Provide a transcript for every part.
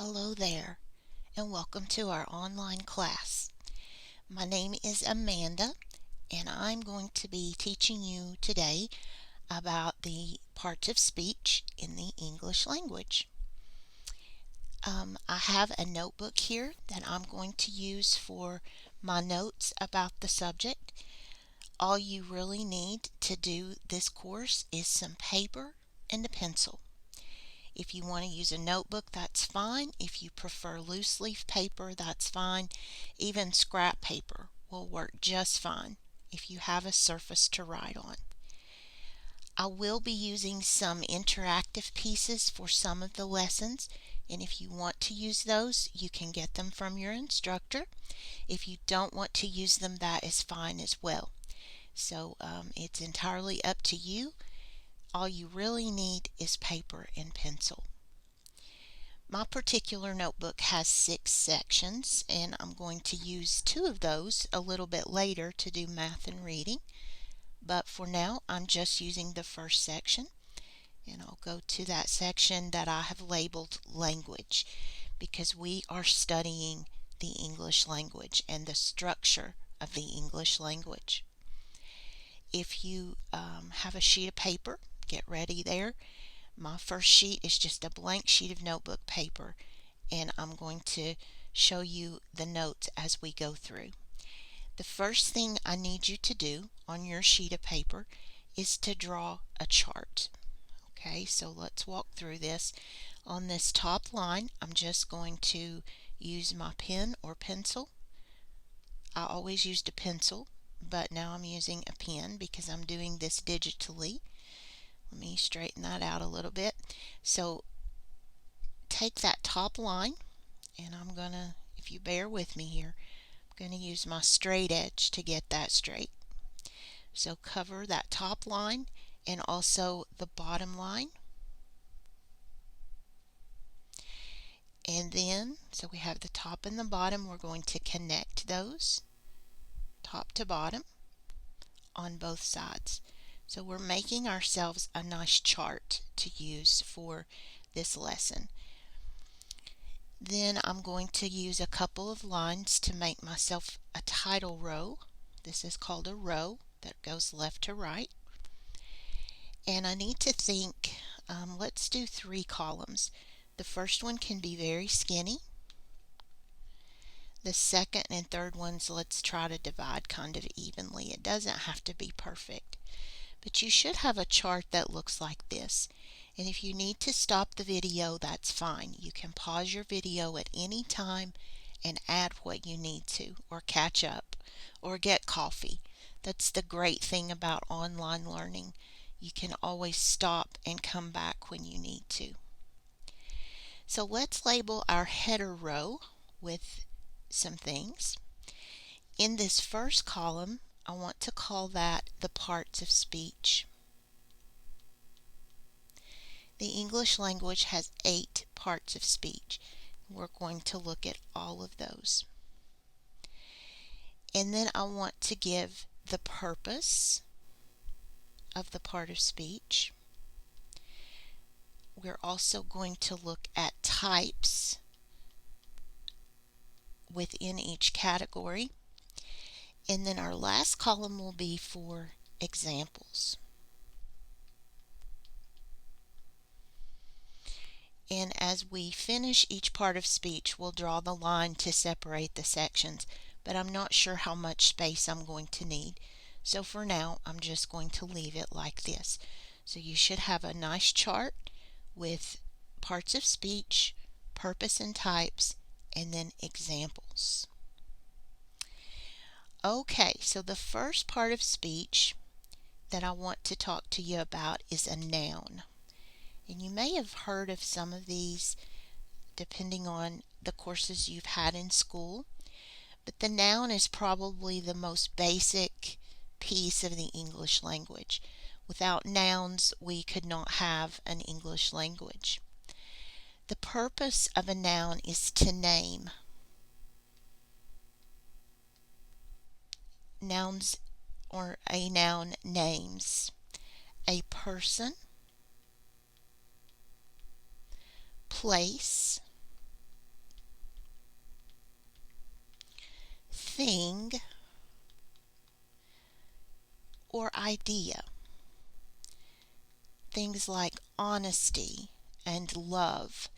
Hello there, and welcome to our online class. My name is Amanda, and I'm going to be teaching you today about the parts of speech in the English language. I have a notebook here that I'm going to use for my notes about the subject. All you really need to do this course is some paper and a pencil. If you want to use a notebook, that's fine. If you prefer loose leaf paper, that's fine. Even scrap paper will work just fine if you have a surface to write on. I will be using some interactive pieces for some of the lessons, and if you want to use those, you can get them from your instructor. If you don't want to use them, that is fine as well. So it's entirely up to you. All you really need is paper and pencil. My particular notebook has 6 sections, and I'm going to use 2 of those a little bit later to do math and reading. But for now, I'm just using the first section, and I'll go to that section that I have labeled language because we are studying the English language and the structure of the English language. If you have a sheet of paper, get ready there. My first sheet is just a blank sheet of notebook paper, and I'm going to show you the notes as we go through. The first thing I need you to do on your sheet of paper is to draw a chart. Okay, so let's walk through this. On this top line, I'm just going to use my pen or pencil. I always used a pencil, but now I'm using a pen because I'm doing this digitally. Let me straighten that out a little bit. So take that top line, and I'm going to, if you bear with me here, I'm going to use my straight edge to get that straight. So cover that top line and also the bottom line. And then, so we have the top and the bottom, we're going to connect those top to bottom on both sides. So we're making ourselves a nice chart to use for this lesson. Then I'm going to use a couple of lines to make myself a title row. This is called a row that goes left to right. And I need to think, let's do 3 columns. The first one can be very skinny. The second and third ones, let's try to divide kind of evenly. It doesn't have to be perfect. But you should have a chart that looks like this. And if you need to stop the video, that's fine. You can pause your video at any time and add what you need to, or catch up, or get coffee. That's the great thing about online learning. You can always stop and come back when you need to. So let's label our header row with some things. In this first column, I want to call that the parts of speech. The English language has 8 parts of speech. We're going to look at all of those. And then I want to give the purpose of the part of speech. We're also going to look at types within each category. And then our last column will be for examples. And as we finish each part of speech, we'll draw the line to separate the sections, but I'm not sure how much space I'm going to need. So for now, I'm just going to leave it like this. So you should have a nice chart with parts of speech, purpose and types, and then examples. Okay, so the first part of speech that I want to talk to you about is a noun. And you may have heard of some of these depending on the courses you've had in school, but the noun is probably the most basic piece of the English language. Without nouns, we could not have an English language. The purpose of a noun is to name. Nouns, or a noun names a person, place, thing or idea. Things like honesty and love.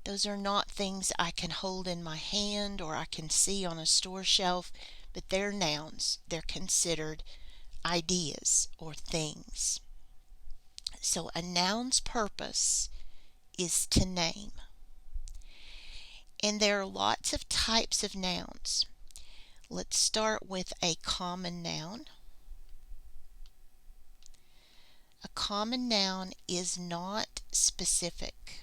Those are not things I can hold in my hand or I can see on a store shelf, but they're nouns. They're considered ideas or things. So a noun's purpose is to name. And there are lots of types of nouns. Let's start with a common noun. A common noun is not specific.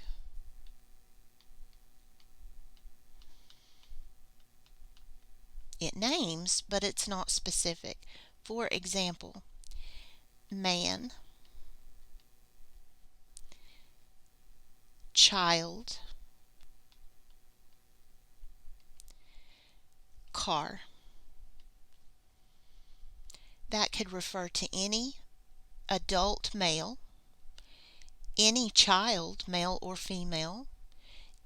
It names, but it's not specific. For example, man, child, car. That could refer to any adult male, any child, male or female,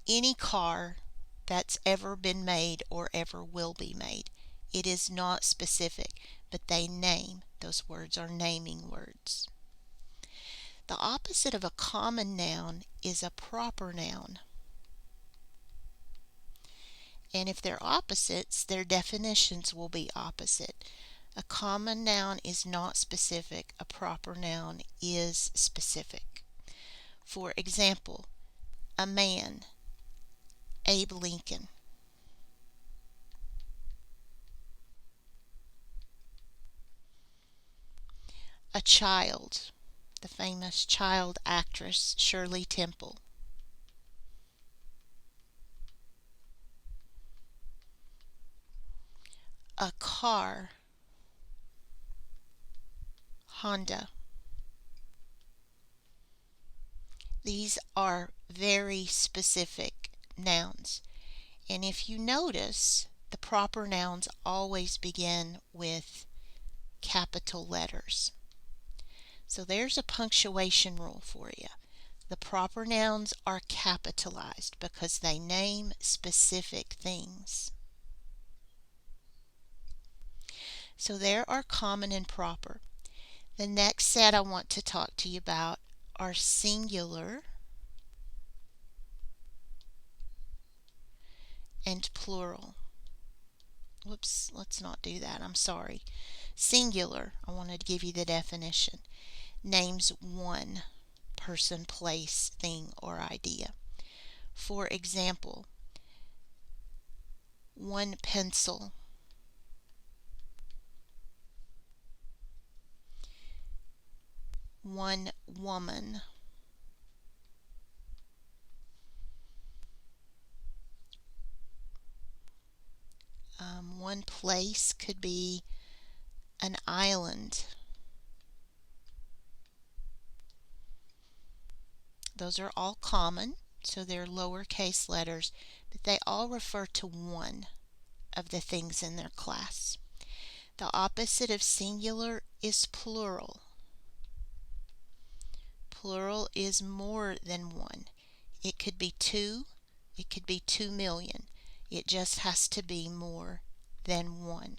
any car that's ever been made or ever will be made. It is not specific, but they name. Those words are naming words. The opposite of a common noun is a proper noun. And if they're opposites, their definitions will be opposite. A common noun is not specific. A proper noun is specific. For example, a man, Abe Lincoln. A child, the famous child actress Shirley Temple. A car, Honda. These are very specific nouns. And if you notice, the proper nouns always begin with capital letters. So there's a punctuation rule for you. The proper nouns are capitalized because they name specific things. So there are common and proper. The next set I want to talk to you about are singular and plural. Whoops, let's not do that. I'm sorry. Singular, I wanted to give you the definition. Names one person, place, thing, or idea. For example, one pencil, one woman, one place could be an island. Those are all common, so they're lowercase letters, but they all refer to one of the things in their class. The opposite of singular is plural. Plural is more than one. It could be two, it could be 2,000,000. It just has to be more than one.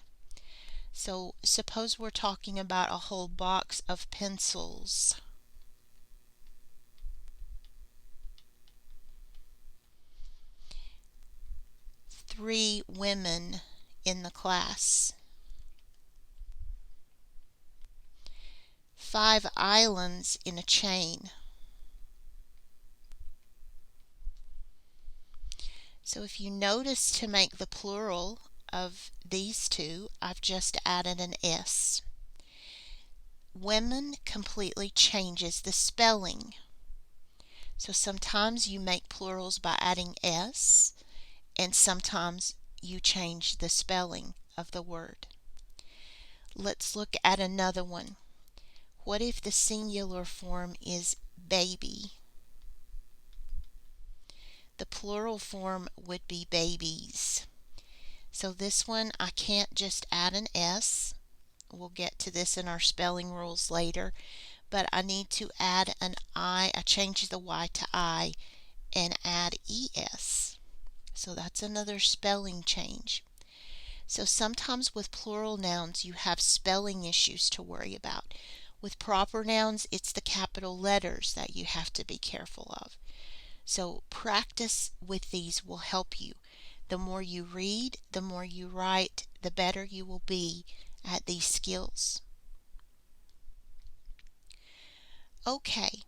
So suppose we're talking about a whole box of pencils. Three women in the class. 5 islands in a chain. So if you notice, to make the plural of these two, I've just added an S. Women completely changes the spelling. So sometimes you make plurals by adding S, and sometimes you change the spelling of the word. Let's look at another one. What if the singular form is baby? The plural form would be babies. So this one, I can't just add an S. We'll get to this in our spelling rules later, but I need to add an I. I change the Y to I and add ES. So that's another spelling change. So sometimes with plural nouns you have spelling issues to worry about. With proper nouns, it's the capital letters that you have to be careful of. So practice with these will help you. The more you read, the more you write, the better you will be at these skills. Okay,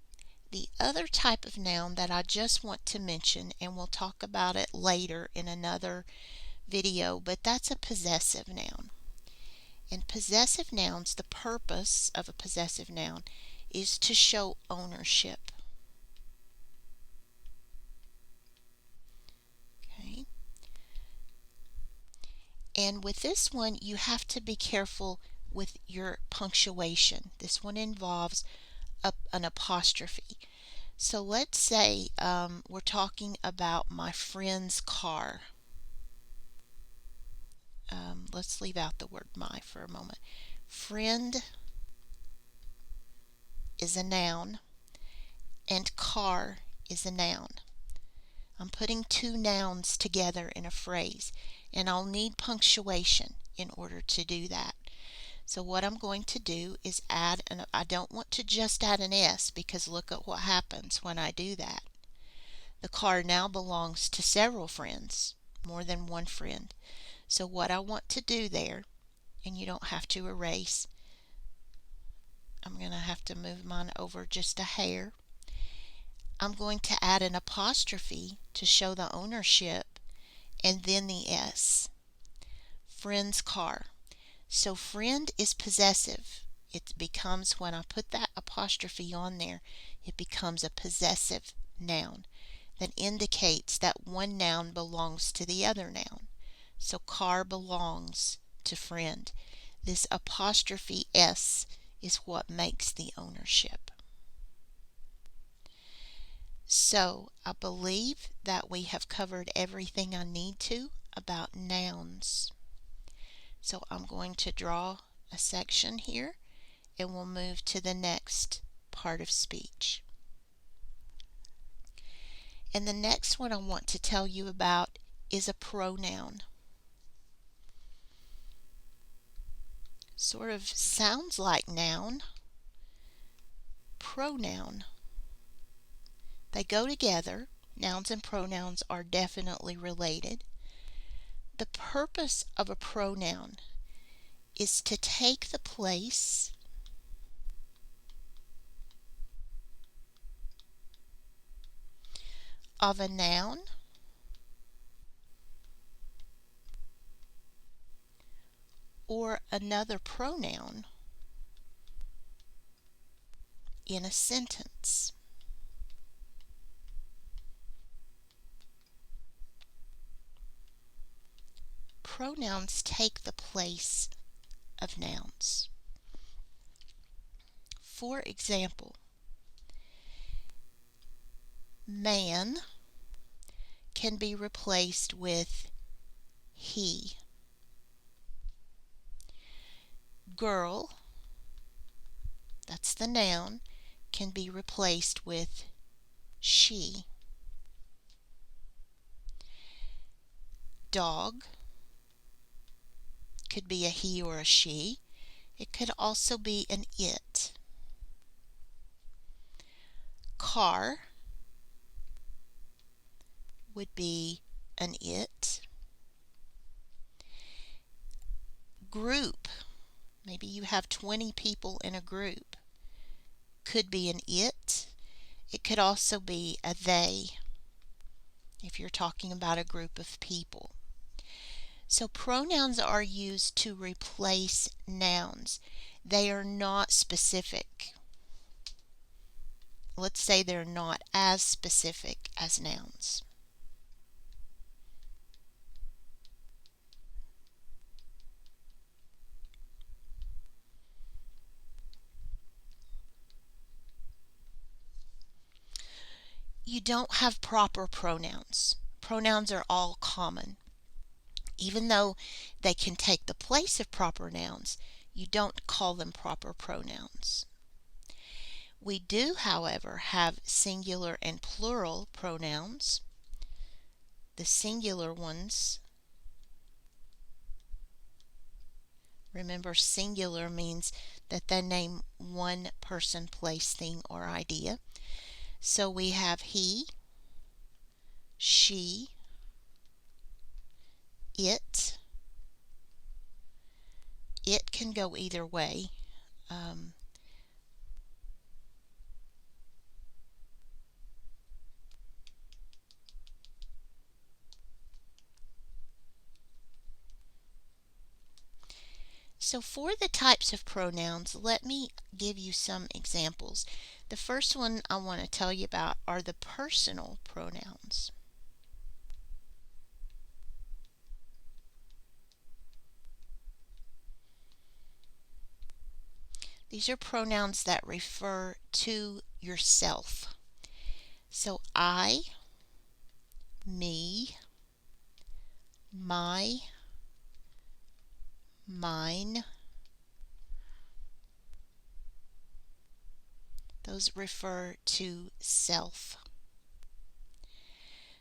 the other type of noun that I just want to mention, and we'll talk about it later in another video, but that's a possessive noun. In possessive nouns, the purpose of a possessive noun is to show ownership. Okay. And with this one, you have to be careful with your punctuation. This one involves an apostrophe. So let's say we're talking about my friend's car. Let's leave out the word my for a moment. Friend is a noun and car is a noun. I'm putting two nouns together in a phrase, and I'll need punctuation in order to do that. So what I'm going to do is add I don't want to just add an S, because look at what happens when I do that. The car now belongs to several friends, more than one friend. So what I want to do there, and you don't have to erase, I'm going to have to move mine over just a hair. I'm going to add an apostrophe to show the ownership, and then the S. Friend's car. So friend is possessive. It becomes, when I put that apostrophe on there, it becomes a possessive noun that indicates that one noun belongs to the other noun. So car belongs to friend. This apostrophe S is what makes the ownership. So I believe that we have covered everything I need to about nouns. So I'm going to draw a section here, and we'll move to the next part of speech. And the next one I want to tell you about is a pronoun. Sort of sounds like noun. Pronoun. They go together. Nouns and pronouns are definitely related. The purpose of a pronoun is to take the place of a noun or another pronoun in a sentence. Pronouns take the place of nouns. For example, man can be replaced with he. Girl, that's the noun, can be replaced with she. Dog could be a he or a she. It could also be an it. Car would be an it. Group, maybe you have 20 people in a group, could be an it. It could also be a they if you're talking about a group of people. So pronouns are used to replace nouns. They are not specific. Let's say they're not as specific as nouns. You don't have proper pronouns. Pronouns are all common. Even though they can take the place of proper nouns, you don't call them proper pronouns. We do, however, have singular and plural pronouns. The singular ones Remember, singular means that they name one person, place, thing, or idea. So we have he, she, it. It can go either way. So for the types of pronouns, let me give you some examples. The first one I want to tell you about are the personal pronouns. These are pronouns that refer to yourself. So I, me, my, mine. Those refer to self.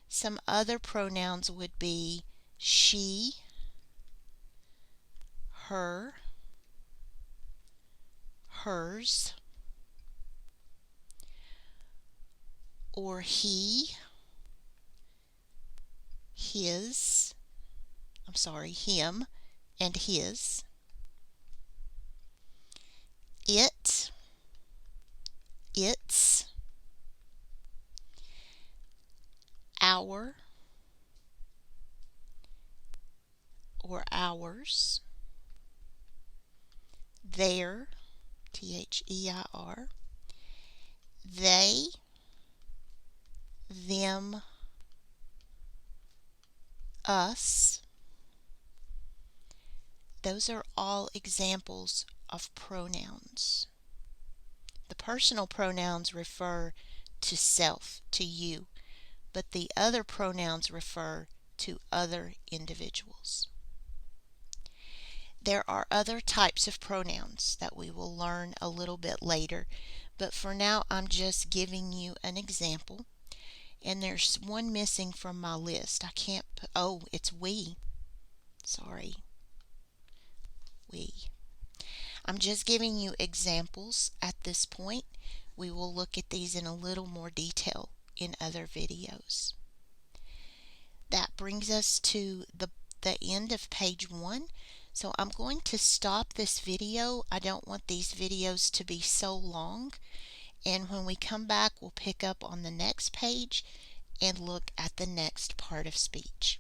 Some other pronouns would be she, her, hers, or he, his, him and his. It, its, our or ours, their, their, they, them, us. Those are all examples of pronouns. The personal pronouns refer to self, to you, but the other pronouns refer to other individuals. There are other types of pronouns that we will learn a little bit later, but for now I'm just giving you an example. And there's one missing from my list. I can't put, oh, it's we. Sorry. We. I'm just giving you examples at this point. We will look at these in a little more detail in other videos. That brings us to the end of page 1. So I'm going to stop this video. I don't want these videos to be so long. And when we come back, we'll pick up on the next page and look at the next part of speech.